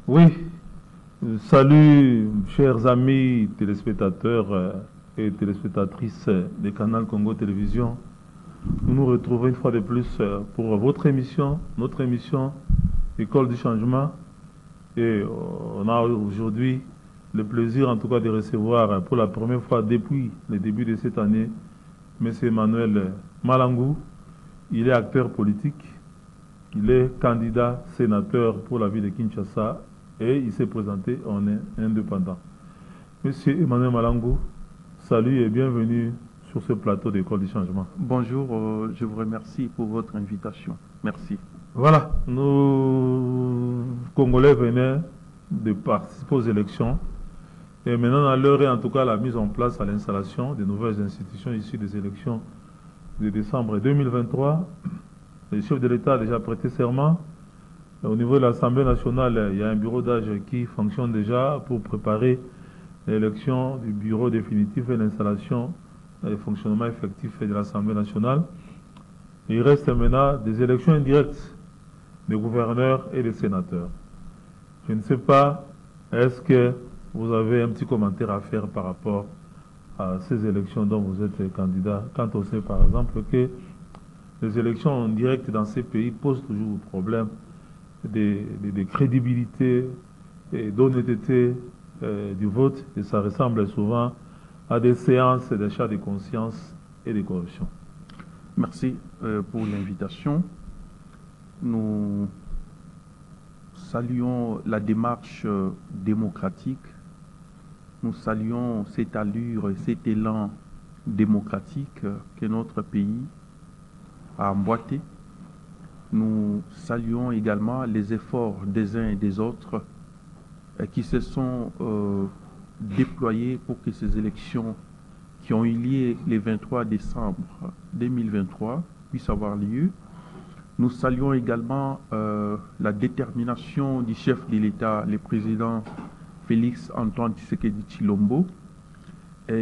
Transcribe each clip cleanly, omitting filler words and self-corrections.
Oui, salut chers amis téléspectateurs et téléspectatrices de Canal Congo Télévision. Nous nous retrouvons une fois de plus pour votre émission, notre émission École du Changement. Et on a aujourd'hui le plaisir en tout cas de recevoir pour la première fois depuis le début de cette année M. Emmanuel Malangou. Il est acteur politique, il est candidat sénateur pour la ville de Kinshasa et il s'est présenté en indépendant. Monsieur Emmanuel Malangou, salut et bienvenue sur ce plateau d'École du Changement. Bonjour, je vous remercie pour votre invitation. Merci. Voilà, nous, Congolais, venaient de participer aux élections. Et maintenant, l'heure est en tout cas la mise en place à l'installation des nouvelles institutions issues des élections de décembre 2023. Le chef de l'État a déjà prêté serment. Au niveau de l'Assemblée nationale, il y a un bureau d'âge qui fonctionne déjà pour préparer l'élection du bureau définitif et l'installation et le fonctionnement effectif de l'Assemblée nationale. Il reste maintenant des élections indirectes des gouverneurs et des sénateurs. Je ne sais pas, est-ce que vous avez un petit commentaire à faire par rapport à ces élections dont vous êtes candidat, quand on sait par exemple que les élections en direct dans ces pays posent toujours problème de crédibilité et d'honnêteté du vote, et ça ressemble souvent à des séances d'achat de conscience et de corruption. Merci pour l'invitation. Nous saluons la démarche démocratique. Nous saluons cette allure et cet élan démocratique que notre pays a emboîté. Nous saluons également les efforts des uns et des autres qui se sont déployés pour que ces élections qui ont eu lieu le 23 décembre 2023 puissent avoir lieu. Nous saluons également la détermination du chef de l'État, le président Félix Antoine Tshisekedi Tshilombo,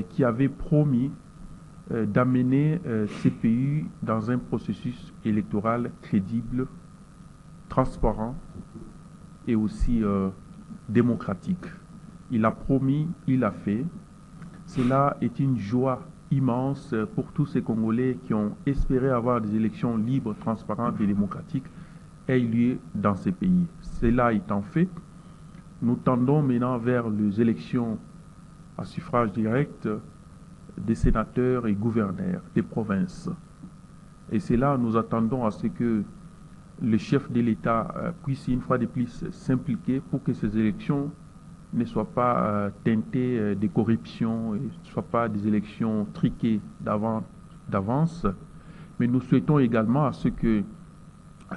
qui avait promis d'amener ces pays dans un processus électoral crédible, transparent et aussi démocratique. Il a promis, il a fait. Cela est une joie immense pour tous ces Congolais qui ont espéré avoir des élections libres, transparentes et démocratiques aient lieu dans ces pays. Cela étant fait, nous tendons maintenant vers les élections à suffrage direct des sénateurs et gouverneurs des provinces. Et c'est là nous attendons à ce que le chef de l'État puisse une fois de plus s'impliquer pour que ces élections ne soient pas teintées de corruption et ne soient pas des élections triquées d'avance. Mais nous souhaitons également à ce que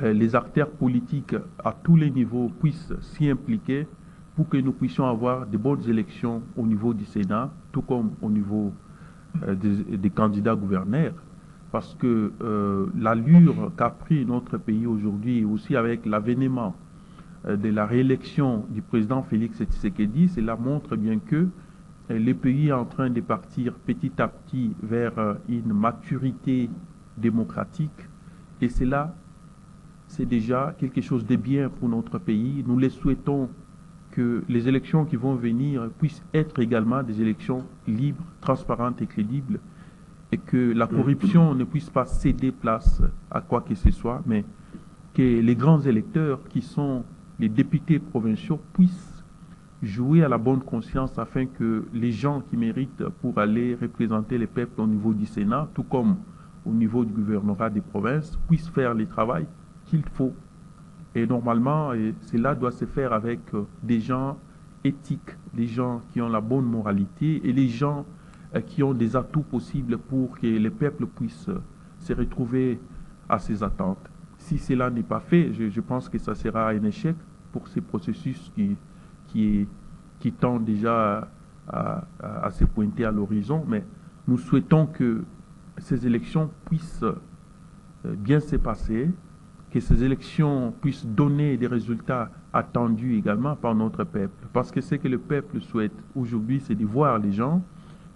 les acteurs politiques à tous les niveaux puissent s'y impliquer pour que nous puissions avoir de bonnes élections au niveau du Sénat, tout comme au niveau des candidats gouverneurs. Parce que l'allure qu'a pris notre pays aujourd'hui, aussi avec l'avènement de la réélection du président Félix Tshisekedi, cela montre bien que le pays est en train de partir petit à petit vers une maturité démocratique. Et cela, c'est déjà quelque chose de bien pour notre pays. Nous les souhaitons que les élections qui vont venir puissent être également des élections libres, transparentes et crédibles, et que la corruption ne puisse pas céder place à quoi que ce soit, mais que les grands électeurs qui sont les députés provinciaux puissent jouer à la bonne conscience afin que les gens qui méritent pour aller représenter les peuples au niveau du Sénat, tout comme au niveau du gouvernorat des provinces, puissent faire le travail qu'il faut. Et normalement, cela doit se faire avec des gens éthiques, des gens qui ont la bonne moralité et les gens qui ont des atouts possibles pour que les peuples puissent se retrouver à ces attentes. Si cela n'est pas fait, je pense que ça sera un échec pour ces processus qui tendent déjà à se pointer à l'horizon. Mais nous souhaitons que ces élections puissent bien se passer, que ces élections puissent donner des résultats attendus également par notre peuple. Parce que ce que le peuple souhaite aujourd'hui, c'est de voir les gens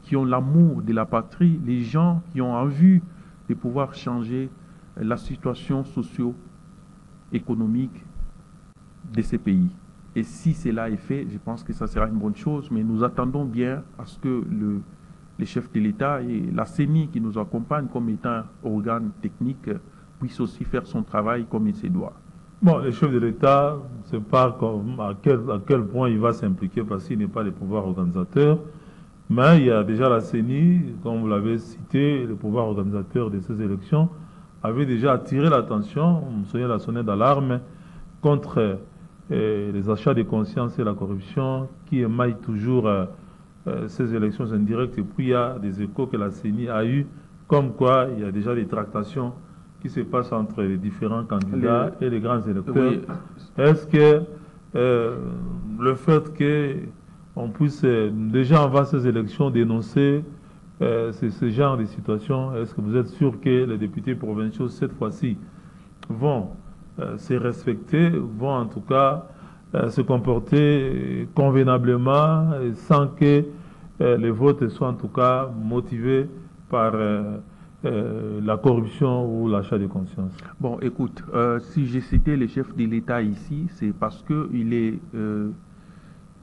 qui ont l'amour de la patrie, les gens qui ont envie de pouvoir changer la situation socio-économique de ces pays. Et si cela est fait, je pense que ça sera une bonne chose. Mais nous attendons bien à ce que les chefs de l'État et la CENI qui nous accompagne comme étant organe technique puissent aussi faire son travail comme il se doit. Bon, le chef de l'État, c'est pas comme à quel point il va s'impliquer parce qu'il n'est pas le pouvoir organisateur. Mais il y a déjà la CENI, comme vous l'avez cité, le pouvoir organisateur de ces élections avait déjà attiré l'attention, vous savez, la sonnette d'alarme contre les achats de conscience et la corruption qui émaillent toujours ces élections indirectes. Et puis il y a des échos que la CENI a eu, comme quoi il y a déjà des tractations qui se passent entre les différents candidats et les grands électeurs. Oui. Est-ce que le fait qu'on puisse déjà avant ces élections dénoncer ce genre de situation, est-ce que vous êtes sûr que les députés provinciaux cette fois-ci vont se respecter, vont en tout cas se comporter convenablement sans que les votes soient en tout cas motivés par la corruption ou l'achat de conscience? Bon, écoute, si j'ai cité le chef de l'État ici, c'est parce qu'il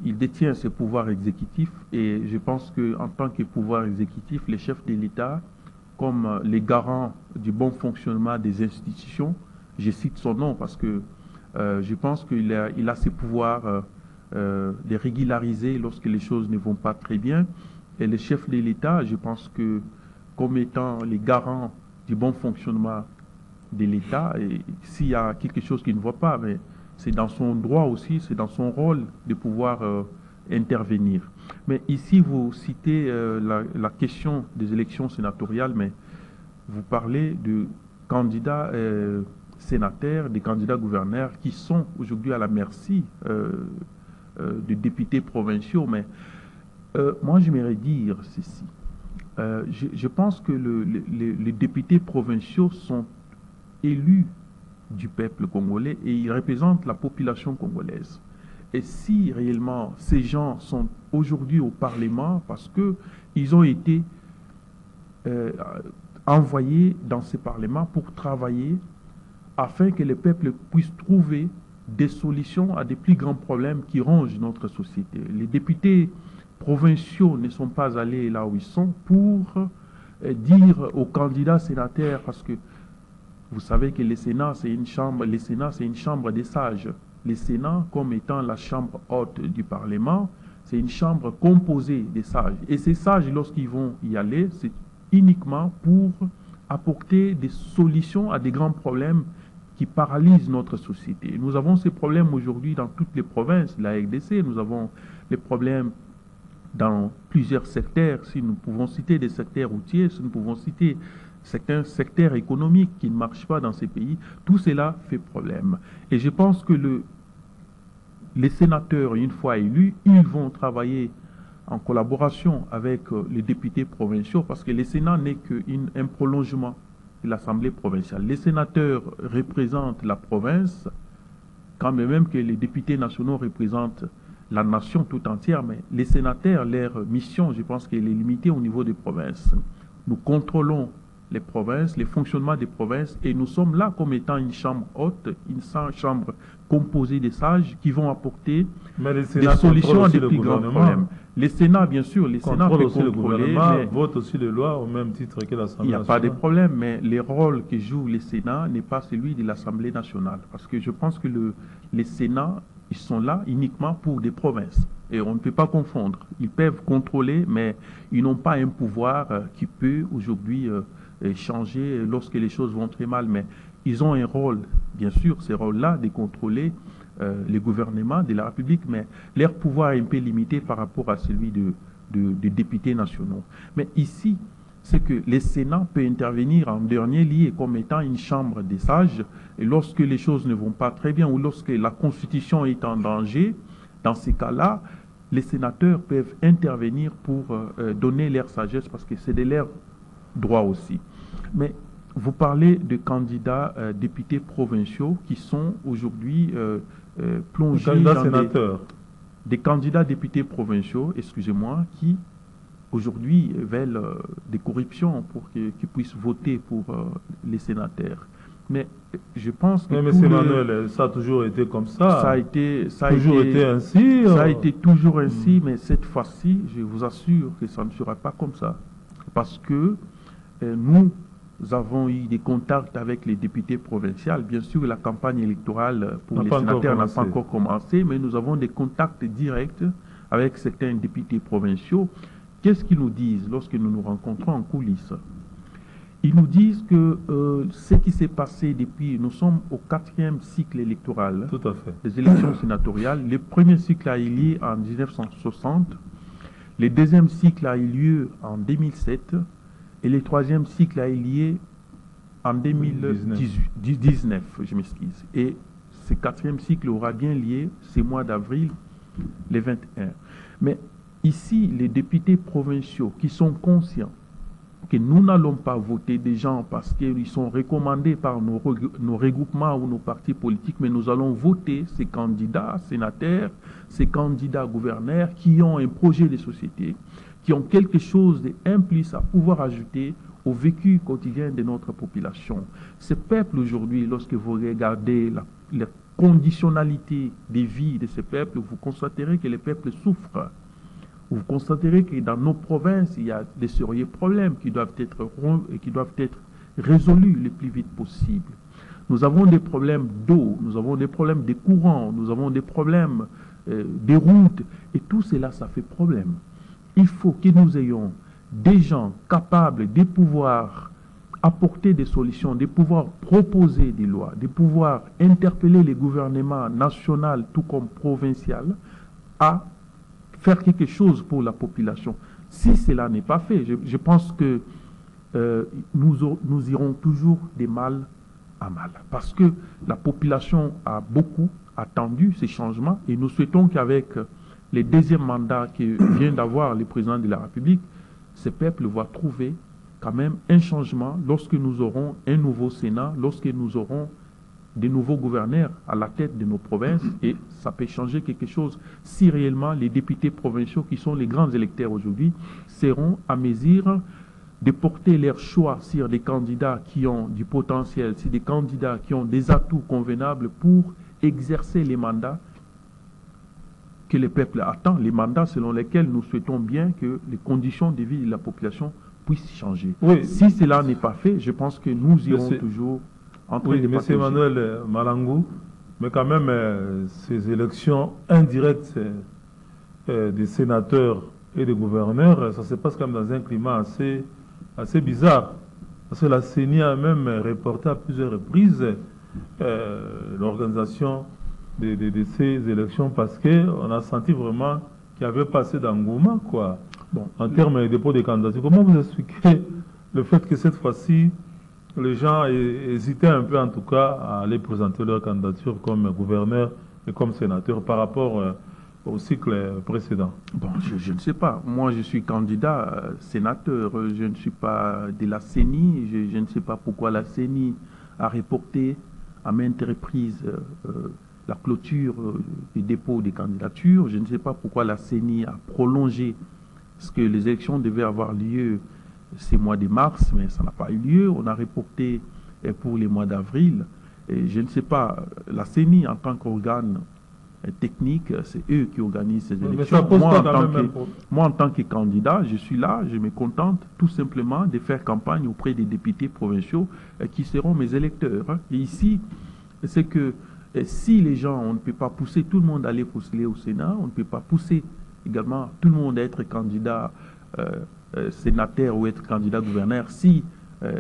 il détient ce pouvoir exécutif et je pense qu'en tant que pouvoir exécutif, les chefs de l'État, comme les garants du bon fonctionnement des institutions, je cite son nom parce que je pense qu'il a ce pouvoir de régulariser lorsque les choses ne vont pas très bien. Et les chefs de l'État, je pense que comme étant les garants du bon fonctionnement de l'État, et s'il y a quelque chose qui ne va pas, mais c'est dans son droit aussi, c'est dans son rôle de pouvoir intervenir. Mais ici, vous citez la question des élections sénatoriales, mais vous parlez de candidats sénateurs, des candidats gouverneurs qui sont aujourd'hui à la merci de députés provinciaux. Mais moi, j'aimerais dire ceci. Je pense que les députés provinciaux sont élus du peuple congolais et ils représentent la population congolaise. Et si réellement ces gens sont aujourd'hui au Parlement parce qu'ils ont été envoyés dans ce Parlement pour travailler afin que le peuple puisse trouver des solutions à des plus grands problèmes qui rongent notre société. Les députés provinciaux ne sont pas allés là où ils sont pour dire aux candidats sénateurs, parce que vous savez que le Sénat, c'est une chambre des sages. Le Sénat, comme étant la chambre haute du Parlement, c'est une chambre composée des sages. Et ces sages, lorsqu'ils vont y aller, c'est uniquement pour apporter des solutions à des grands problèmes qui paralysent notre société. Nous avons ces problèmes aujourd'hui dans toutes les provinces, la RDC, nous avons les problèmes dans plusieurs secteurs. Si nous pouvons citer des secteurs routiers, si nous pouvons citer certains secteurs économiques qui ne marchent pas dans ces pays, tout cela fait problème. Et je pense que les sénateurs, une fois élus, ils vont travailler en collaboration avec les députés provinciaux parce que le Sénat n'est qu'un prolongement de l'Assemblée provinciale. Les sénateurs représentent la province, quand même que les députés nationaux représentent la nation tout entière, mais les sénateurs, leur mission, je pense qu'elle est limitée au niveau des provinces. Nous contrôlons les provinces, les fonctionnements des provinces, et nous sommes là comme étant une chambre haute, une chambre composée des sages qui vont apporter des solutions à des plus grands problèmes. Les Sénats, bien sûr, les Sénats peuvent contrôler, le gouvernement vote aussi les lois au même titre que l'Assemblée nationale. Il n'y a pas de problème, mais le rôle que joue les Sénats n'est pas celui de l'Assemblée nationale, parce que je pense que les Sénats, ils sont là uniquement pour des provinces. Et on ne peut pas confondre. Ils peuvent contrôler, mais ils n'ont pas un pouvoir qui peut aujourd'hui changer lorsque les choses vont très mal. Mais ils ont un rôle, bien sûr, ce rôle-là, de contrôler les gouvernements de la République, mais leur pouvoir est un peu limité par rapport à celui de députés nationaux. Mais ici, c'est que le Sénat peut intervenir en dernier lieu comme étant une chambre des sages, et lorsque les choses ne vont pas très bien ou lorsque la Constitution est en danger, dans ces cas-là, les sénateurs peuvent intervenir pour donner leur sagesse parce que c'est de leur droit aussi. Mais vous parlez de candidats députés provinciaux qui sont aujourd'hui plongés dans des candidats députés provinciaux, excusez-moi, qui aujourd'hui veulent des corruptions pour qu'ils puissent voter pour les sénateurs. Mais je pense que... Mais M. Emmanuel, ça a toujours été comme ça. Ça a été ainsi. Ça a été toujours ainsi, mais cette fois-ci, je vous assure que ça ne sera pas comme ça. Parce que nous avons eu des contacts avec les députés provinciaux. Bien sûr, la campagne électorale pour les sénateurs n'a pas encore commencé, mais nous avons des contacts directs avec certains députés provinciaux. Qu'est-ce qu'ils nous disent lorsque nous nous rencontrons en coulisses? Ils nous disent que ce qui s'est passé depuis, nous sommes au 4e cycle électoral. Tout à fait. Des élections sénatoriales. Le premier cycle a eu lieu en 1960, le deuxième cycle a eu lieu en 2007 et le troisième cycle a eu lieu en 2019, je m'excuse. Et ce 4e cycle aura bien lieu ce mois d'avril, le 21. Mais ici, les députés provinciaux qui sont conscients que nous n'allons pas voter des gens parce qu'ils sont recommandés par nos regroupements ou nos partis politiques, mais nous allons voter ces candidats sénateurs, ces candidats gouverneurs qui ont un projet de société, qui ont quelque chose d'un plus à pouvoir ajouter au vécu quotidien de notre population. Ce peuple aujourd'hui, lorsque vous regardez la conditionnalité des vies de ce peuple, vous constaterez que le peuple souffre. Vous constaterez que dans nos provinces, il y a des sérieux problèmes qui doivent être résolus le plus vite possible. Nous avons des problèmes d'eau, nous avons des problèmes de courant, nous avons des problèmes des routes, et tout cela, ça fait problème. Il faut que nous ayons des gens capables de pouvoir apporter des solutions, de pouvoir proposer des lois, de pouvoir interpeller les gouvernements nationaux tout comme provincial à faire quelque chose pour la population. Si cela n'est pas fait, je pense que nous irons toujours de mal à mal. Parce que la population a beaucoup attendu ces changements et nous souhaitons qu'avec le deuxième mandat que vient d'avoir le président de la République, ce peuple va trouver quand même un changement lorsque nous aurons un nouveau Sénat, lorsque nous aurons des nouveaux gouverneurs à la tête de nos provinces, et ça peut changer quelque chose si réellement les députés provinciaux qui sont les grands électeurs aujourd'hui seront à mesure de porter leur choix sur des candidats qui ont du potentiel, sur des candidats qui ont des atouts convenables pour exercer les mandats que le peuple attend, les mandats selon lesquels nous souhaitons bien que les conditions de vie de la population puissent changer. Oui. Si cela n'est pas fait, je pense que nous irons toujours... Oui, M. Emmanuel Malangou, mais quand même, ces élections indirectes des sénateurs et des gouverneurs, ça se passe quand même dans un climat assez bizarre. Parce que la CENI a même reporté à plusieurs reprises l'organisation de ces élections parce qu'on a senti vraiment qu'il y avait pas assez d'engouement, quoi. Bon, en termes de dépôt de candidature. Comment vous expliquez le fait que cette fois-ci, les gens hésitaient un peu, en tout cas, à aller présenter leur candidature comme gouverneur et comme sénateur par rapport au cycle précédent? Bon, je ne sais pas. Moi, je suis candidat sénateur. Je ne suis pas de la CENI. Je ne sais pas pourquoi la CENI a reporté à maintes reprises la clôture des dépôts des candidatures. Je ne sais pas pourquoi la CENI a prolongé ce que les élections devaient avoir lieu ces mois de mars, mais ça n'a pas eu lieu. On a reporté pour les mois d'avril. Et je ne sais pas, la CENI en tant qu'organe technique, c'est eux qui organisent ces élections. Moi, en tant que candidat, je suis là, je me contente tout simplement de faire campagne auprès des députés provinciaux qui seront mes électeurs. Et ici, c'est que si les gens, on ne peut pas pousser tout le monde à aller postuler au Sénat, on ne peut pas pousser également tout le monde à être candidat sénateur ou être candidat gouverneur si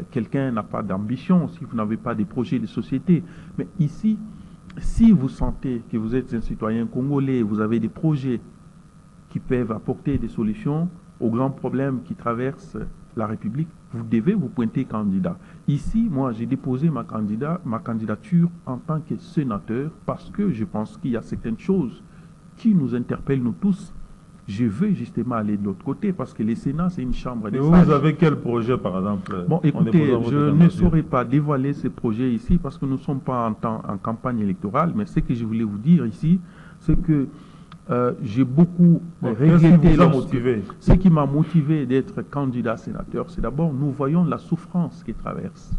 quelqu'un n'a pas d'ambition, si vous n'avez pas de projet de société. Mais ici, si vous sentez que vous êtes un citoyen congolais, vous avez des projets qui peuvent apporter des solutions aux grands problèmes qui traversent la République, vous devez vous pointer candidat. Ici, moi, j'ai déposé ma candidature en tant que sénateur parce que je pense qu'il y a certaines choses qui nous interpellent, nous tous. Je veux justement aller de l'autre côté parce que le Sénat, c'est une chambre des sages. Vous avez quel projet, par exemple? Bon, écoutez, je ne saurais pas dévoiler ces projets ici parce que nous ne sommes pas en campagne électorale, mais ce que je voulais vous dire ici, c'est que j'ai beaucoup regretté. Ce qui m'a motivé d'être candidat sénateur, c'est d'abord, nous voyons la souffrance qui traverse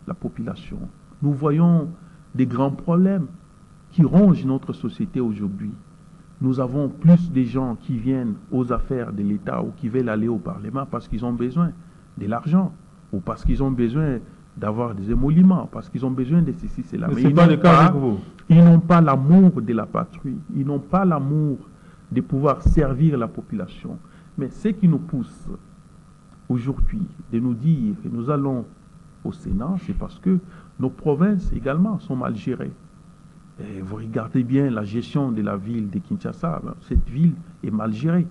la population. nous voyons des grands problèmes qui rongent notre société aujourd'hui. Nous avons plus de gens qui viennent aux affaires de l'État ou qui veulent aller au Parlement parce qu'ils ont besoin de l'argent ou parce qu'ils ont besoin d'avoir des émoluments, parce qu'ils ont besoin de ceci, cela. Mais c'est pas le cas avec vous. Ils n'ont pas l'amour de la patrie, ils n'ont pas l'amour de pouvoir servir la population. Mais ce qui nous pousse aujourd'hui de nous dire que nous allons au Sénat, c'est parce que nos provinces également sont mal gérées. Et vous regardez bien la gestion de la ville de Kinshasa, cette ville est mal gérée.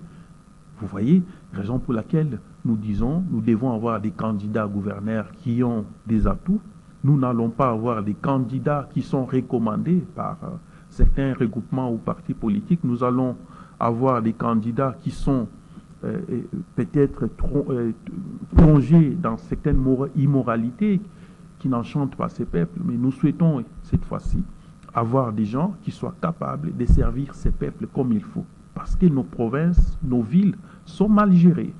Vous voyez, raison pour laquelle nous disons, nous devons avoir des candidats gouverneurs qui ont des atouts. Nous n'allons pas avoir des candidats qui sont recommandés par certains regroupements ou partis politiques. Nous allons avoir des candidats qui sont peut-être plongés dans certaines immoralités qui n'enchantent pas ces peuples. Mais nous souhaitons cette fois-ci avoir des gens qui soient capables de servir ces peuples comme il faut. Parce que nos provinces, nos villes sont mal gérées.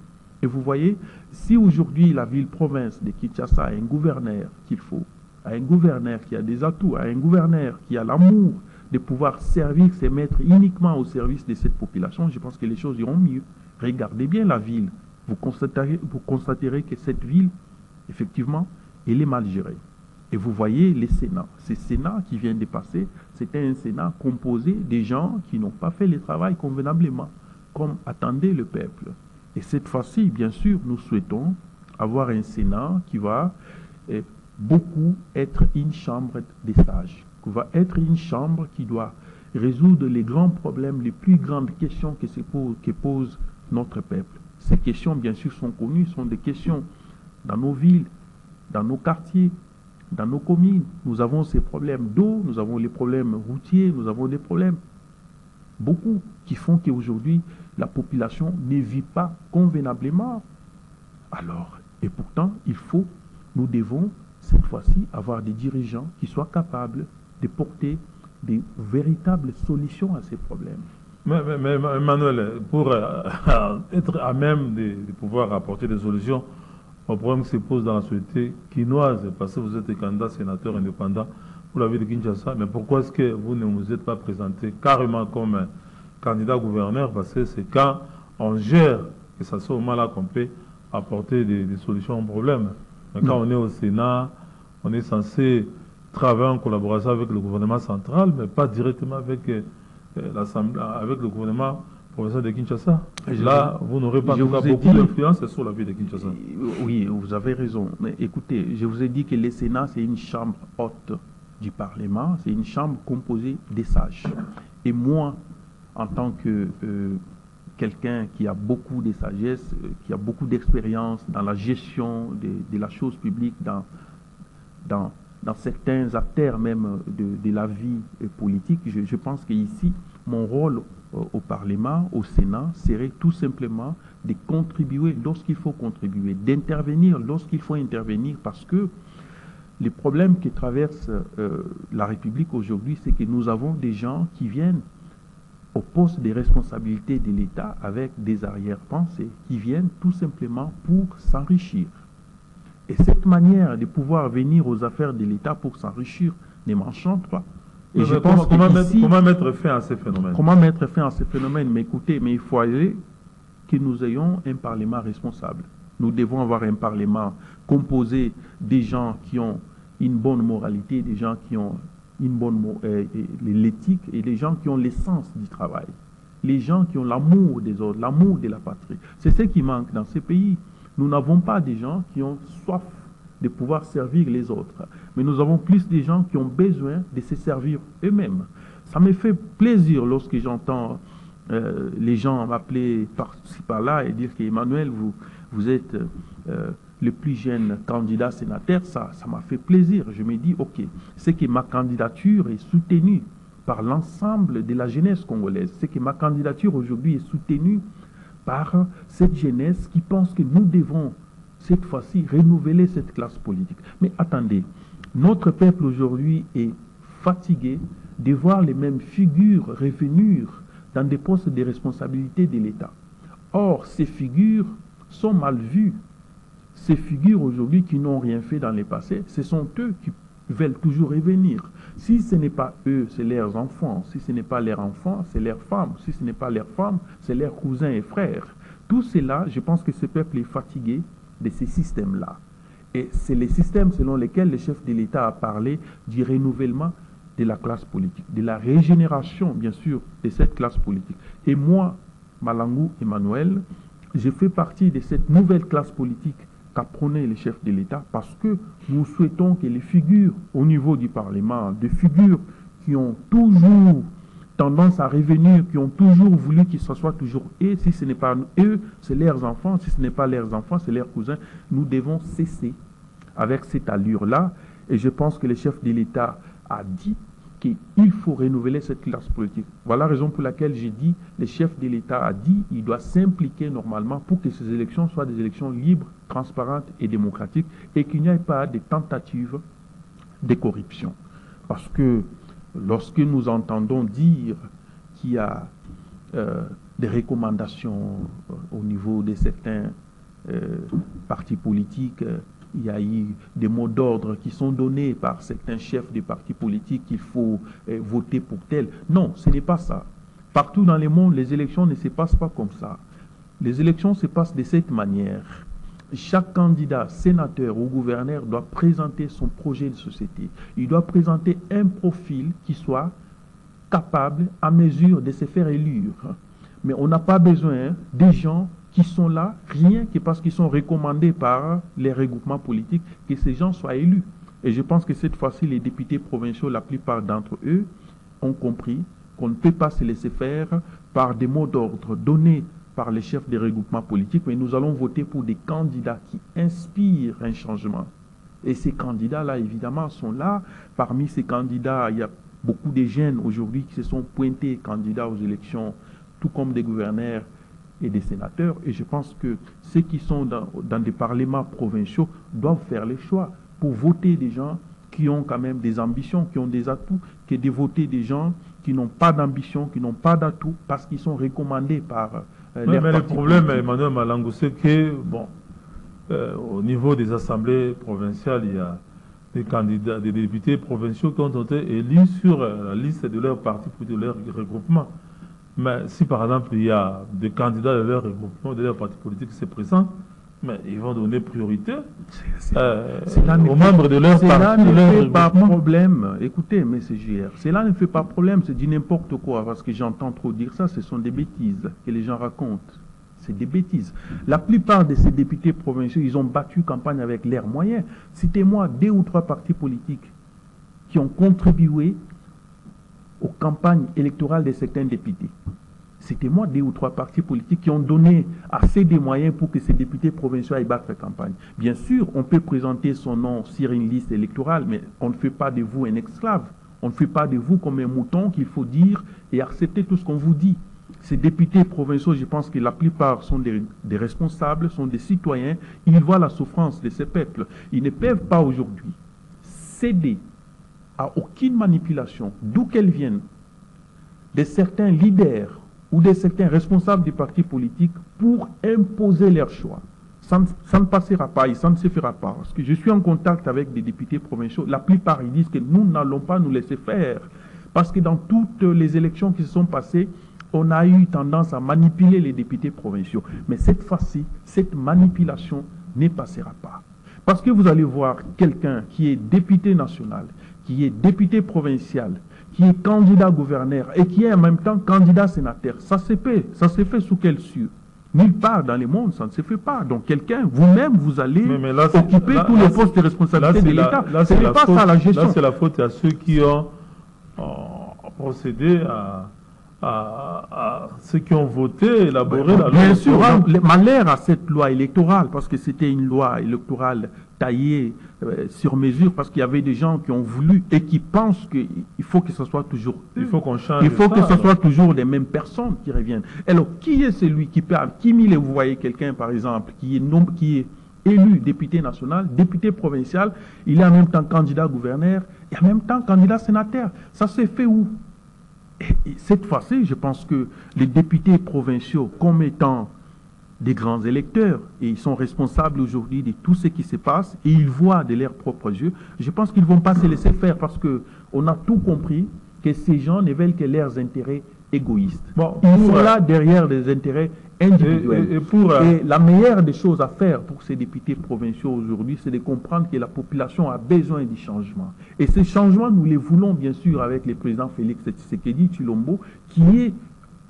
Et vous voyez, si aujourd'hui la ville-province de Kinshasa a un gouverneur qu'il faut, a un gouverneur qui a des atouts, a un gouverneur qui a l'amour de pouvoir servir, se mettre uniquement au service de cette population, je pense que les choses iront mieux. Regardez bien la ville. Vous constaterez que cette ville, effectivement, elle est mal gérée. Et vous voyez les Sénats. Ces Sénats qui viennent de passer, c'était un Sénat composé des gens qui n'ont pas fait le travail convenablement, comme attendait le peuple. Et cette fois-ci, bien sûr, nous souhaitons avoir un Sénat qui va beaucoup être une chambre des sages, qui va être une chambre qui doit résoudre les grands problèmes, les plus grandes questions que pose notre peuple. Ces questions, bien sûr, sont connues, sont des questions dans nos villes, dans nos quartiers, dans nos communes. Nous avons ces problèmes d'eau, nous avons les problèmes routiers, nous avons des problèmes, beaucoup, qui font qu'aujourd'hui, la population ne vit pas convenablement. Alors, et pourtant, nous devons, cette fois-ci, avoir des dirigeants qui soient capables de porter des véritables solutions à ces problèmes. Mais Emmanuel, pour être à même de pouvoir apporter des solutions aux problèmes qui se posent dans la société quinoise, parce que vous êtes candidat sénateur indépendant pour la ville de Kinshasa, mais pourquoi est-ce que vous ne vous êtes pas présenté carrément comme candidat gouverneur? Parce que c'est quand on gère que ça soit au moment là qu'on peut apporter des solutions aux problèmes. Mais quand on est au Sénat, on est censé travailler en collaboration avec le gouvernement central, mais pas directement avec avec le gouvernement provincial de Kinshasa. Là, vous n'aurez pas beaucoup d'influence sur la vie de Kinshasa. Oui, vous avez raison. Mais écoutez, je vous ai dit que le Sénat, c'est une chambre haute du Parlement, c'est une chambre composée des sages. Et moi, en tant que quelqu'un qui a beaucoup de sagesse, qui a beaucoup d'expérience dans la gestion de la chose publique, dans certains acteurs même de la vie politique, je pense qu'ici, mon rôle au Parlement, au Sénat, serait tout simplement de contribuer lorsqu'il faut contribuer, d'intervenir lorsqu'il faut intervenir, parce que les problèmes que traverse la République aujourd'hui, c'est que nous avons des gens qui viennent au poste de responsabilité de l'État avec des arrière-pensées, qui viennent tout simplement pour s'enrichir. Et cette manière de pouvoir venir aux affaires de l'État pour s'enrichir ne m'enchante pas. Et je pense comment mettre fin à ces phénomènes? Comment mettre fin à ces phénomènes? Mais écoutez, il faut aller que nous ayons un Parlement responsable. Nous devons avoir un Parlement composé des gens qui ont une bonne moralité, des gens qui ont une bonne l'éthique et des gens qui ont l'essence du travail. Les gens qui ont l'amour des autres, l'amour de la patrie. C'est ce qui manque dans ces pays. Nous n'avons pas des gens qui ont soif de pouvoir servir les autres, mais nous avons plus des gens qui ont besoin de se servir eux-mêmes. Ça me fait plaisir lorsque j'entends les gens m'appeler par-ci par-là et dire qu'Emmanuel, vous êtes le plus jeune candidat sénateur. Ça m'a fait plaisir. Je me dis, ok, c'est que ma candidature est soutenue par l'ensemble de la jeunesse congolaise. C'est que ma candidature aujourd'hui est soutenue par cette jeunesse qui pense que nous devons, cette fois-ci, renouveler cette classe politique. Mais attendez, notre peuple aujourd'hui est fatigué de voir les mêmes figures revenir dans des postes de responsabilité de l'État. Or, ces figures sont mal vues. Ces figures aujourd'hui qui n'ont rien fait dans le passé, ce sont eux qui veulent toujours revenir. Si ce n'est pas eux, c'est leurs enfants. Si ce n'est pas leurs enfants, c'est leurs femmes. Si ce n'est pas leurs femmes, c'est leurs cousins et frères. Tout cela, je pense que ce peuple est fatigué de ces systèmes-là. Et c'est les systèmes selon lesquels le chef de l'État a parlé du renouvellement de la classe politique, de la régénération, bien sûr, de cette classe politique. Et moi, Malangou Emmanuel, je fais partie de cette nouvelle classe politique qu'a prôné le chef de l'État parce que nous souhaitons que les figures au niveau du Parlement, des figures qui ont toujours tendance à revenir, qui ont toujours voulu que ce soit toujours eux, si ce n'est pas eux, c'est leurs enfants, si ce n'est pas leurs enfants, c'est leurs cousins, nous devons cesser avec cette allure-là. Et je pense que le chef de l'État a dit qu'il faut renouveler cette classe politique. Voilà la raison pour laquelle j'ai dit, le chef de l'État a dit qu'il doit s'impliquer normalement pour que ces élections soient des élections libres, transparentes et démocratiques et qu'il n'y ait pas de tentatives de corruption. Parce que lorsque nous entendons dire qu'il y a des recommandations au niveau de certains partis politiques, il y a eu des mots d'ordre qui sont donnés par certains chefs des partis politiques qu'il faut voter pour tel. Non, ce n'est pas ça. Partout dans le monde, les élections ne se passent pas comme ça. Les élections se passent de cette manière. Chaque candidat, sénateur ou gouverneur doit présenter son projet de société. Il doit présenter un profil qui soit capable, à mesure de se faire élire. Mais on n'a pas besoin des gens qui sont là, rien que parce qu'ils sont recommandés par les regroupements politiques, que ces gens soient élus. Et je pense que cette fois-ci, les députés provinciaux, la plupart d'entre eux, ont compris qu'on ne peut pas se laisser faire par des mots d'ordre donnés par les chefs des regroupements politiques, mais nous allons voter pour des candidats qui inspirent un changement. Et ces candidats-là, évidemment, sont là. Parmi ces candidats, il y a beaucoup de jeunes aujourd'hui qui se sont pointés candidats aux élections, tout comme des gouverneurs et des sénateurs. Et je pense que ceux qui sont dans des parlements provinciaux doivent faire les choix pour voter des gens qui ont quand même des ambitions, qui ont des atouts, que de voter des gens qui n'ont pas d'ambition, qui n'ont pas d'atouts, parce qu'ils sont recommandés par mais le problème, Emmanuel Malangou, c'est que, bon, au niveau des assemblées provinciales, il y a des candidats, des députés provinciaux qui ont été élus sur la liste de leur parti ou de leur regroupement. Mais si par exemple il y a des candidats de leur regroupement, de leur parti politique qui se présentent, mais ils vont donner priorité aux membres de leur parti, de leur regroupement. Pas problème. Écoutez, M. JR, cela ne fait pas problème, c'est du n'importe quoi, parce que j'entends trop dire ça, ce sont des bêtises que les gens racontent. C'est des bêtises. La plupart de ces députés provinciaux, ils ont battu campagne avec leurs moyens. Citez-moi 2 ou 3 partis politiques qui ont contribué aux campagnes électorales de certains députés. C'était moi 2 ou 3 partis politiques qui ont donné assez de moyens pour que ces députés provinciaux aillent battre la campagne. Bien sûr, on peut présenter son nom sur une liste électorale, mais on ne fait pas de vous un esclave. On ne fait pas de vous comme un mouton qu'il faut dire et accepter tout ce qu'on vous dit. Ces députés provinciaux, je pense que la plupart sont des responsables, sont des citoyens. Ils voient la souffrance de ces peuples. Ils ne peuvent pas aujourd'hui céder à aucune manipulation, d'où qu'elle vienne, de certains leaders ou de certains responsables des partis politiques pour imposer leur choix. Ça ne passera pas et ça ne se fera pas. Parce que je suis en contact avec des députés provinciaux. La plupart, ils disent que nous n'allons pas nous laisser faire. Parce que dans toutes les élections qui se sont passées, on a eu tendance à manipuler les députés provinciaux. Mais cette fois-ci, cette manipulation ne passera pas. Parce que vous allez voir quelqu'un qui est député national, qui est député provincial, qui est candidat gouverneur et qui est en même temps candidat sénateur. Ça se fait sous quel cieux? Nulle part dans le monde, ça ne se fait pas. Donc quelqu'un, vous-même, vous allez occuper tous les postes de responsabilité de l'État. Ce n'est pas ça la gestion. Là, c'est la faute à ceux qui ont procédé à ceux qui ont voté, élaboré la loi. Bien sûr, malheur à cette loi électorale, parce que c'était une loi électorale taillée sur mesure, parce qu'il y avait des gens qui ont voulu et qui pensent qu'il faut que ce soit toujours eux. Il faut qu'on change. Il faut que ce soit toujours les mêmes personnes qui reviennent. Alors, qui est celui qui peut, vous voyez quelqu'un, par exemple, qui est élu député national, député provincial, il est en même temps candidat gouverneur et en même temps candidat sénateur. Ça s'est fait où? Et cette fois-ci, je pense que les députés provinciaux, comme étant des grands électeurs et ils sont responsables aujourd'hui de tout ce qui se passe et ils voient de leurs propres yeux. Je pense qu'ils ne vont pas se laisser faire parce qu'on a tout compris que ces gens ne veulent que leurs intérêts égoïstes. Bon, ils sont là derrière des intérêts individuels. Et la meilleure des choses à faire pour ces députés provinciaux aujourd'hui, c'est de comprendre que la population a besoin du changement. Et ces changements, nous les voulons bien sûr avec le président Félix Tshisekedi Tshilombo, qui est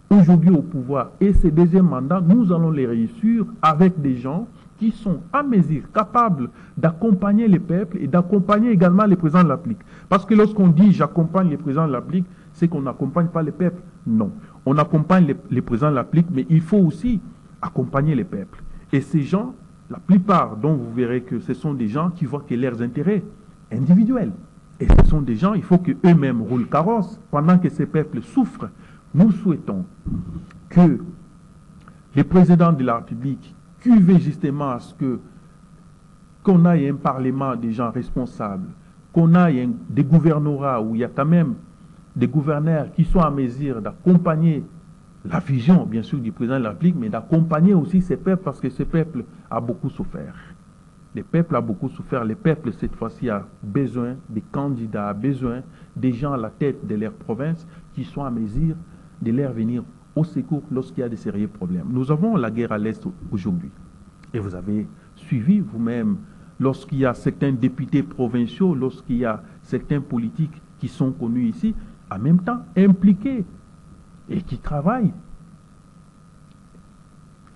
aujourd'hui au pouvoir. Et ces deuxièmes mandats, nous allons les réussir avec des gens qui sont à mesure capables d'accompagner les peuples et d'accompagner également les présidents de la République. Parce que lorsqu'on dit j'accompagne les présidents de la République, c'est qu'on n'accompagne pas les peuples. Non. On accompagne les présidents de la République, mais il faut aussi accompagner les peuples. Et ces gens, la plupart dont vous verrez que ce sont des gens qui voient que leurs intérêts individuels. Et ce sont des gens, il faut qu'eux-mêmes roulent carrosse pendant que ces peuples souffrent. Nous souhaitons que les présidents de la République cuvent justement à ce qu'on ait un parlement des gens responsables, qu'on ait des gouvernorats où il y a quand même des gouverneurs qui sont à mesure d'accompagner la vision, bien sûr, du président de la République, mais d'accompagner aussi ces peuples parce que ce peuple a beaucoup souffert. Le peuple a beaucoup souffert. Le peuple, cette fois-ci, a besoin des candidats, a besoin des gens à la tête de leur province qui sont à mesure de leur venir au secours lorsqu'il y a de sérieux problèmes. Nous avons la guerre à l'Est aujourd'hui. Et vous avez suivi vous-même lorsqu'il y a certains députés provinciaux, lorsqu'il y a certains politiques qui sont connus ici, en même temps impliqués et qui travaillent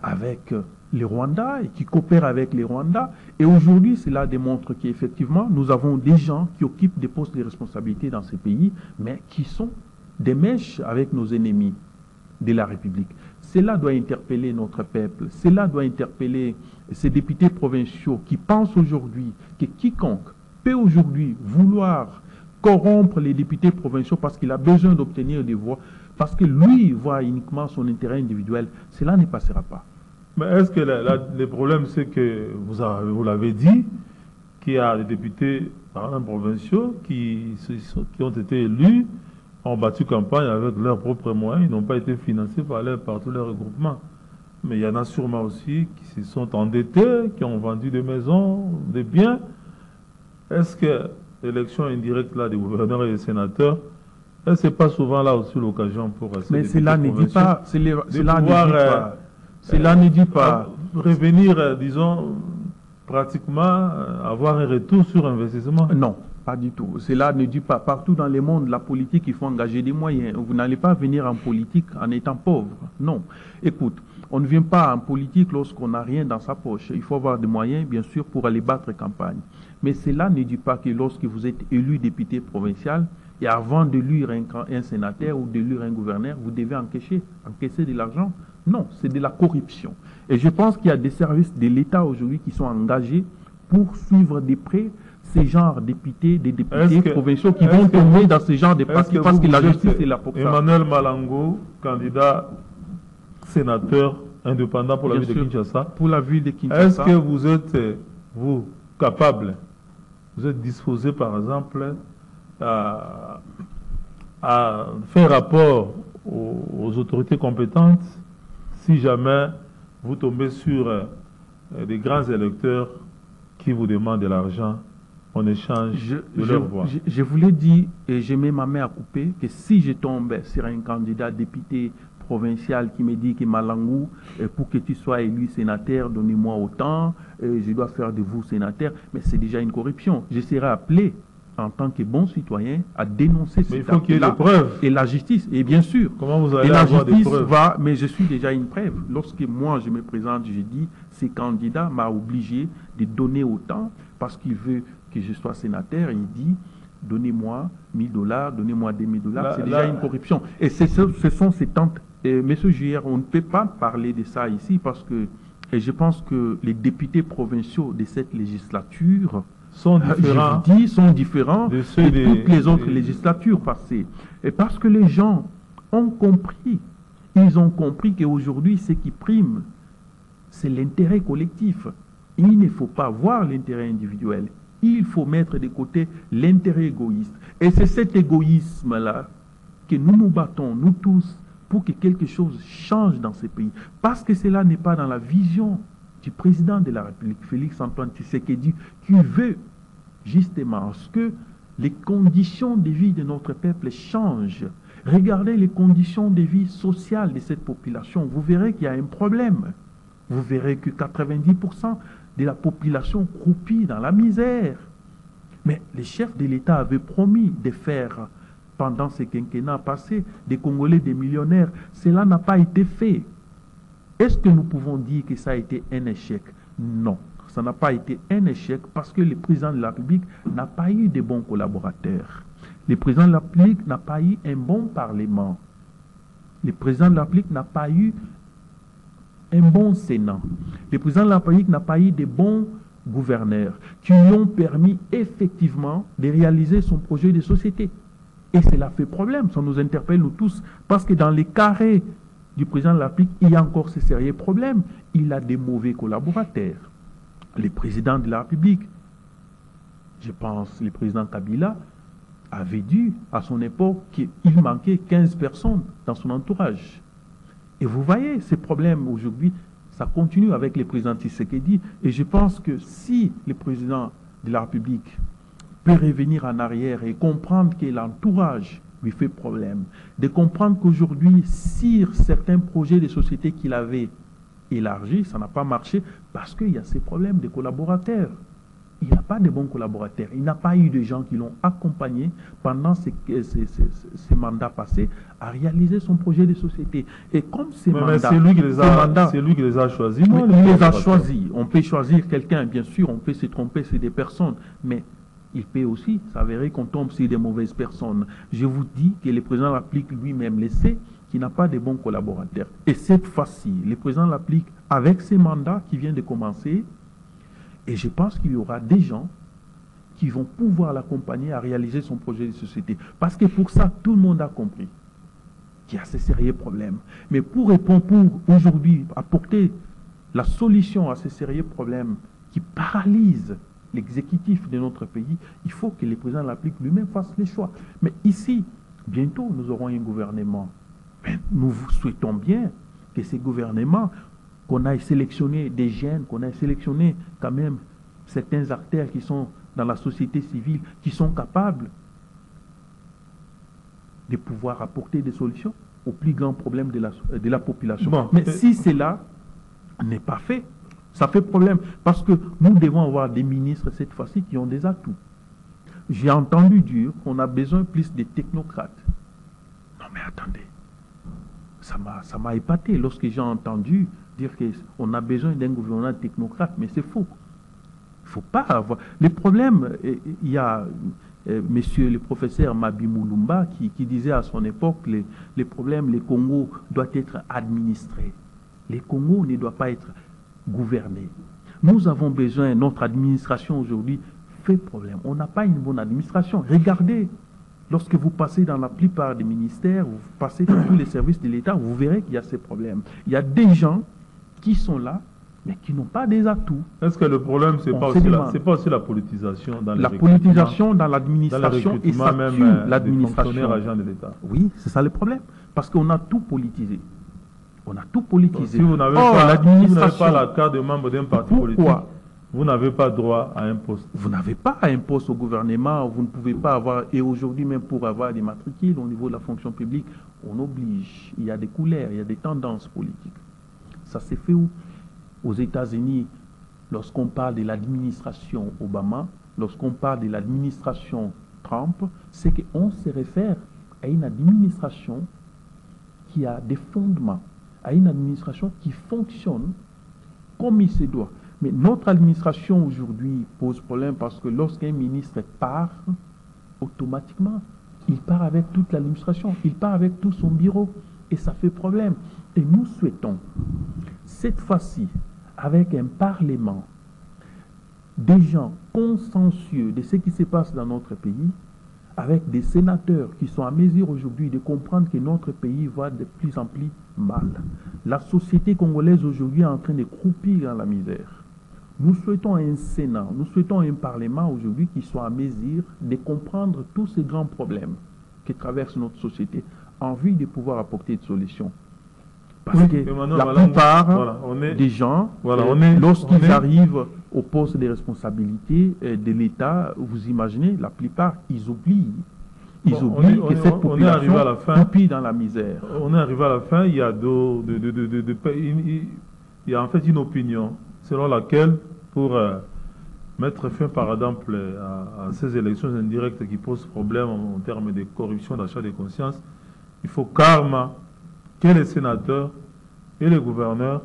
avec les Rwandais et qui coopèrent avec les Rwandais. Et aujourd'hui, cela démontre qu'effectivement, nous avons des gens qui occupent des postes de responsabilité dans ces pays, mais qui sont des mèches avec nos ennemis de la République. Cela doit interpeller notre peuple. Cela doit interpeller ces députés provinciaux qui pensent aujourd'hui que quiconque peut aujourd'hui vouloir corrompre les députés provinciaux parce qu'il a besoin d'obtenir des voix, parce que lui voit uniquement son intérêt individuel, cela ne passera pas. Mais est-ce que le problème, c'est que, vous l'avez dit, qu'il y a des députés, par exemple, provinciaux qui ont été élus, ont battu campagne avec leurs propres moyens, ils n'ont pas été financés par tous les regroupements. Mais il y en a sûrement aussi qui se sont endettés, qui ont vendu des maisons, des biens. Est-ce que l'élection indirecte là, des gouverneurs et des sénateurs, est-ce que ce n'est pas souvent là aussi l'occasion pour... Mais cela ne dit pas... Cela ne dit pas... Revenir, disons, pratiquement, avoir un retour sur investissement. Non. Pas du tout. Cela ne dit pas. Partout dans le monde, la politique, il faut engager des moyens. Vous n'allez pas venir en politique en étant pauvre. Non. Écoute, on ne vient pas en politique lorsqu'on n'a rien dans sa poche. Il faut avoir des moyens, bien sûr, pour aller battre campagne. Mais cela ne dit pas que lorsque vous êtes élu député provincial, et avant d'élire un sénateur ou d'élire un gouverneur, vous devez encaisser de l'argent. Non, c'est de la corruption. Et je pense qu'il y a des services de l'État aujourd'hui qui sont engagés pour suivre de près ces genres de députés, des députés provinciaux qui vont tomber dans ce genre de pratiques parce que la justice est là pour ça. Emmanuel Malango, candidat sénateur indépendant pour la ville de Kinshasa. Pour la ville de Kinshasa. Est-ce que vous êtes, vous, capable, vous êtes disposé par exemple à faire rapport aux autorités compétentes si jamais vous tombez sur des grands électeurs qui vous demandent de l'argent en échange de leur voix? Je vous l'ai dit et je mets ma main à couper que si je tombe sur un candidat député provincial qui me dit que Malangou, pour que tu sois élu sénateur, donnez-moi autant, je dois faire de vous sénateur, mais c'est déjà une corruption. Je serai appelé en tant que bon citoyen à dénoncer mais il faut qu'il y ait des preuves. Et la justice, et bien sûr. Comment vous allez avoir des preuves? Mais je suis déjà une preuve. Lorsque moi je me présente, je dis, ce candidat m'a obligé de donner autant parce qu'il veut que je sois sénateur, il dit, donnez-moi $1000, donnez-moi $2000, c'est déjà une corruption. Et ce sont ces tentes. Monsieur Juer, on ne peut pas parler de ça ici parce que je pense que les députés provinciaux de cette législature sont différents de toutes les autres législatures passées. Et parce que les gens ont compris, ils ont compris qu'aujourd'hui, ce qui prime, c'est l'intérêt collectif. Il ne faut pas voir l'intérêt individuel. Il faut mettre de côté l'intérêt égoïste. Et c'est cet égoïsme-là que nous nous battons, nous tous, pour que quelque chose change dans ces pays. Parce que cela n'est pas dans la vision du président de la République, Félix-Antoine Tshisekedi, qui veut justement ce que les conditions de vie de notre peuple changent. Regardez les conditions de vie sociales de cette population. Vous verrez qu'il y a un problème. Vous verrez que 90% de la population croupit dans la misère. Mais les chefs de l'État avaient promis de faire, pendant ce quinquennat passé, des Congolais des millionnaires. Cela n'a pas été fait. Est-ce que nous pouvons dire que ça a été un échec? Non, ça n'a pas été un échec parce que le président de la République n'a pas eu de bons collaborateurs. Le président de la République n'a pas eu un bon parlement. Le président de la République n'a pas eu un bon Sénat. Le président de la République n'a pas eu de bons gouverneurs qui lui ont permis effectivement de réaliser son projet de société. Et cela fait problème, ça nous interpelle nous tous, parce que dans les carrés du président de la République, il y a encore ce sérieux problème. Il a des mauvais collaborateurs. Le président de la République, je pense le président Kabila, avait dit à son époque qu'il manquait 15 personnes dans son entourage. Et vous voyez, ces problèmes aujourd'hui, ça continue avec le président Tshisekedi. Et je pense que si le président de la République peut revenir en arrière et comprendre que l'entourage lui fait problème, de comprendre qu'aujourd'hui, sur certains projets de société qu'il avait élargis, ça n'a pas marché parce qu'il y a ces problèmes de collaborateurs. Il n'a pas de bons collaborateurs. Il n'a pas eu de gens qui l'ont accompagné pendant ces mandats passés à réaliser son projet de société. Et comme ces mandats... C'est lui qui les a choisis. Il les a choisis. On peut choisir quelqu'un, bien sûr, on peut se tromper sur des personnes, mais il peut aussi s'avérer qu'on tombe sur des mauvaises personnes. Je vous dis que le président de la République lui-même le sait, qu'il n'a pas de bons collaborateurs. Et cette fois-ci, le président de la République, avec ses mandats qui viennent de commencer, et je pense qu'il y aura des gens qui vont pouvoir l'accompagner à réaliser son projet de société. Parce que pour ça, tout le monde a compris qu'il y a ces sérieux problèmes. Mais pour répondre, pour aujourd'hui apporter la solution à ces sérieux problèmes qui paralysent l'exécutif de notre pays, il faut que le président de la République lui-même fasse les choix. Mais ici, bientôt, nous aurons un gouvernement. Mais nous souhaitons bien que ces gouvernements, qu'on aille sélectionner des jeunes, qu'on aille sélectionner quand même certains acteurs qui sont dans la société civile, qui sont capables de pouvoir apporter des solutions aux plus grands problèmes de la population. Bon, mais si cela n'est pas fait, ça fait problème. Parce que nous devons avoir des ministres cette fois-ci qui ont des atouts. J'ai entendu dire qu'on a besoin plus de technocrates. Non mais attendez, ça m'a épaté lorsque j'ai entendu dire qu'on a besoin d'un gouvernement technocrate, mais c'est faux. Il ne faut pas avoir... Les problèmes, il y a monsieur le professeur Mabi Moulumba qui disait à son époque, les problèmes, le Congo doit être administré. Le Congo ne doit pas être gouverné. Nous avons besoin, notre administration aujourd'hui fait problème. On n'a pas une bonne administration. Regardez, lorsque vous passez dans la plupart des ministères, vous passez dans tous les services de l'État, vous verrez qu'il y a ces problèmes. Il y a des gens qui sont là, mais qui n'ont pas des atouts. Est-ce que le problème, c'est pas aussi la politisation dans la politisation dans l'administration et ça tue l'administration. Agents de l'État. Oui, c'est ça le problème. Parce qu'on a tout politisé. On a tout politisé. Donc, si vous n'avez pas la carte de membre d'un parti politique, vous n'avez pas droit à un poste. Vous n'avez pas un poste au gouvernement, vous ne pouvez pas avoir, et aujourd'hui même pour avoir des matricules au niveau de la fonction publique, on oblige. Il y a des couleurs, il y a des tendances politiques. Ça s'est fait où? Aux États-Unis, lorsqu'on parle de l'administration Obama, lorsqu'on parle de l'administration Trump, c'est qu'on se réfère à une administration qui a des fondements, à une administration qui fonctionne comme il se doit. Mais notre administration aujourd'hui pose problème parce que lorsqu'un ministre part, automatiquement, il part avec toute l'administration, il part avec tout son bureau et ça fait problème. Et nous souhaitons, cette fois-ci, avec un parlement, des gens consciencieux de ce qui se passe dans notre pays, avec des sénateurs qui sont à mesure aujourd'hui de comprendre que notre pays va de plus en plus mal. La société congolaise aujourd'hui est en train de croupir dans la misère. Nous souhaitons un Sénat, nous souhaitons un Parlement aujourd'hui qui soit à mesure de comprendre tous ces grands problèmes qui traversent notre société envie de pouvoir apporter des solutions. Parce Oui, que Emmanuel la Malangou, plupart voilà, des gens, lorsqu'ils arrivent au poste de responsabilité de l'État, vous imaginez, la plupart, ils oublient. Ils oublient que cette population croupit dans la misère. On est arrivé à la fin, il y a il y a en fait une opinion selon laquelle pour mettre fin par exemple à ces élections indirectes qui posent problème en termes de corruption, d'achat de conscience, il faut karma que les sénateurs et les gouverneurs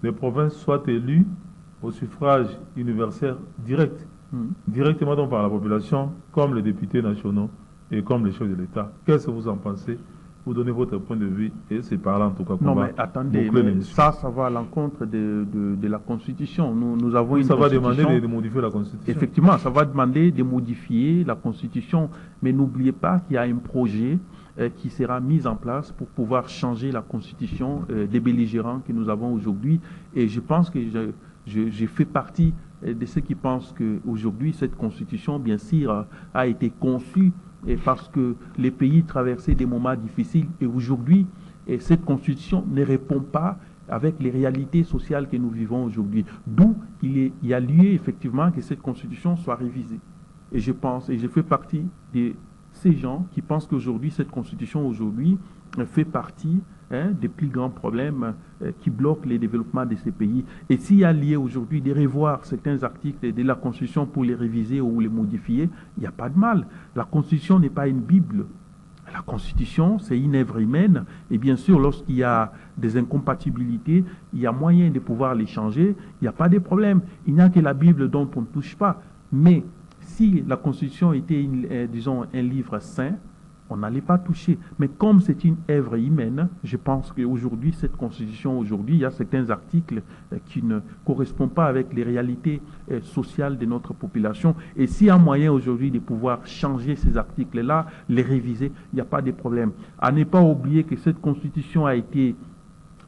des provinces soient élus au suffrage universel direct, directement donc par la population, comme les députés nationaux et comme les chefs de l'État. Qu'est-ce que vous en pensez? Vous donnez votre point de vue et c'est par là en tout cas qu'on va. Non mais attendez, mais ça va à l'encontre de la Constitution. Nous avons une ça va Constitution. demander de modifier la Constitution. Effectivement, ça va demander de modifier la Constitution, mais n'oubliez pas qu'il y a un projet qui sera mis en place pour pouvoir changer la Constitution des belligérants que nous avons aujourd'hui. Et je pense que je fais partie de ceux qui pensent qu'aujourd'hui, cette Constitution, bien sûr, a été conçue parce que les pays traversaient des moments difficiles. Et aujourd'hui, cette Constitution ne répond pas avec les réalités sociales que nous vivons aujourd'hui. D'où il y a lieu, effectivement, que cette Constitution soit révisée. Et je pense, et je fais partie de ces gens qui pensent qu'aujourd'hui, cette Constitution, aujourd'hui, fait partie des plus grands problèmes qui bloquent le développement de ces pays. Et s'il y a lieu aujourd'hui de revoir certains articles de la Constitution pour les réviser ou les modifier, il n'y a pas de mal. La Constitution n'est pas une Bible. La Constitution, c'est une œuvre humaine. Et bien sûr, lorsqu'il y a des incompatibilités, il y a moyen de pouvoir les changer. Il n'y a pas de problème. Il n'y a que la Bible dont on ne touche pas. Mais si la Constitution était, disons, un livre saint, on n'allait pas toucher. Mais comme c'est une œuvre humaine, je pense qu'aujourd'hui, cette Constitution, aujourd'hui, il y a certains articles qui ne correspondent pas avec les réalités sociales de notre population. Et s'il y a moyen aujourd'hui de pouvoir changer ces articles-là, les réviser, il n'y a pas de problème. À ne pas oublier que cette Constitution a été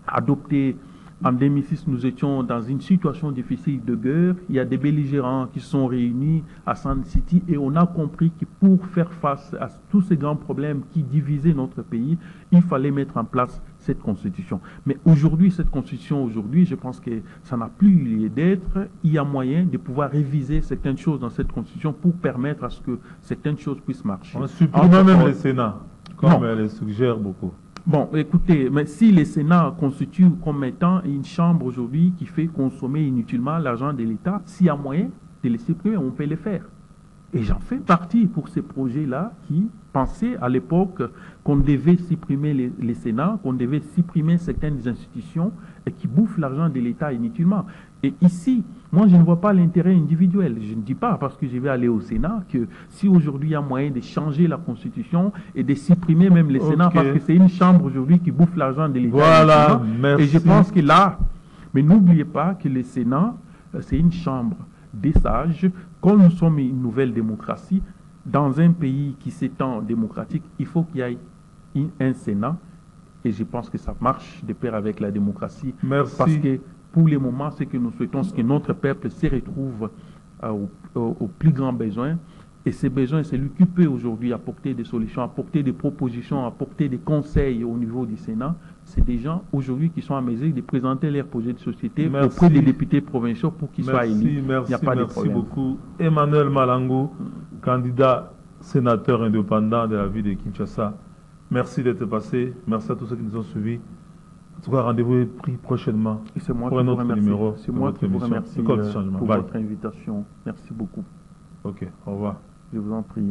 adoptée en 2006, nous étions dans une situation difficile de guerre. Il y a des belligérants qui sont réunis à Sand City et on a compris que pour faire face à tous ces grands problèmes qui divisaient notre pays, il fallait mettre en place cette constitution. Mais aujourd'hui, cette constitution, aujourd'hui, je pense que ça n'a plus lieu d'être. Il y a moyen de pouvoir réviser certaines choses dans cette constitution pour permettre à ce que certaines choses puissent marcher. On supprime même le Sénat, comme elle le suggère beaucoup. Bon, écoutez, mais si le Sénat constitue comme étant une chambre aujourd'hui qui fait consommer inutilement l'argent de l'État, s'il y a moyen de les supprimer, on peut les faire. Et j'en fais partie pour ces projets-là qui pensaient à l'époque qu'on devait supprimer les Sénats, qu'on devait supprimer certaines institutions et qui bouffent l'argent de l'État inutilement. Et ici, moi, je ne vois pas l'intérêt individuel. Je ne dis pas parce que je vais aller au Sénat que si aujourd'hui il y a moyen de changer la Constitution et de supprimer même les Sénats parce que c'est une chambre aujourd'hui qui bouffe l'argent de l'État. Voilà, merci. Et je pense que là, mais n'oubliez pas que le Sénat, c'est une chambre des sages. Comme nous sommes une nouvelle démocratie, dans un pays qui s'étend démocratique, il faut qu'il y ait un Sénat. Et je pense que ça marche de pair avec la démocratie. Merci. Parce que pour le moment, ce que nous souhaitons, c'est que notre peuple se retrouve aux plus grands besoins. Et ces besoins, c'est lui qui peut aujourd'hui apporter des solutions, apporter des propositions, apporter des conseils au niveau du Sénat. C'est des gens aujourd'hui qui sont à mesure de présenter leurs projets de société auprès des députés provinciaux pour qu'ils soient élus. Il n'y a pas de problème. Merci beaucoup. Emmanuel Malangou, candidat sénateur indépendant de la ville de Kinshasa. Merci d'être passé. Merci à tous ceux qui nous ont suivis. En tout cas, rendez-vous est pris prochainement pour un autre numéro. C'est moi qui vous remercie pour votre invitation. Merci beaucoup. Ok, au revoir. Je vous en prie.